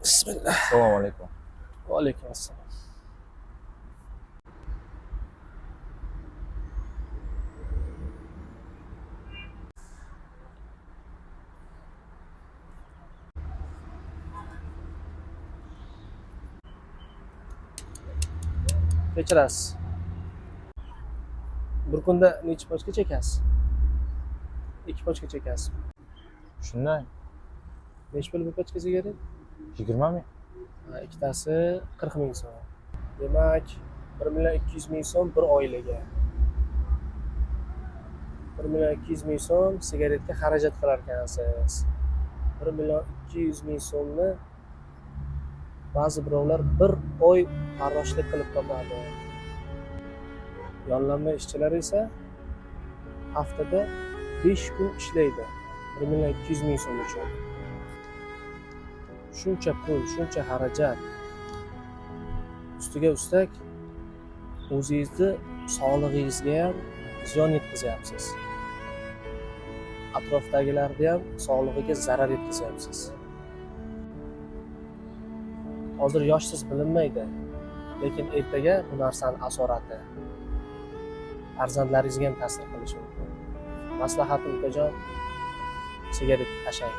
Bismillah. Assalomu alaykum. Va alaykum assalom. Kechirasiz. Bir kunda necha pochka chekasiz? 2 pochka chekasiz. Shunday. Necha pul bir pochka sigaret? 20 ming. Ikkitasi 40 ming so'm. Demak, 1.200.000 so'm bir oilaga. 1.200.000 so'm sigaretga xarajat qilar ekansiz. 1.200.000 so'mni ba'zi birovlar bir oy farroshlik qilib topadi. Yollanma ishchilar esa haftada 5 kun ishlaydi. 1.200.000 so'm uchun. Shuncha pul, shuncha xarajat. Ustiga ustak o'zingizni sog'lig'ingizga ham ziyon yetkazyapsiz. Atrofdagilarga ham sog'lig'iga zarar yetkazyapsiz. Hozir yoshsiz bilinmaydi, lekin ertaga bu narsani asorati farzandlaringizga ham ta'sir qilishi mumkin. Maslahatim ukajon, sigaret tashlang.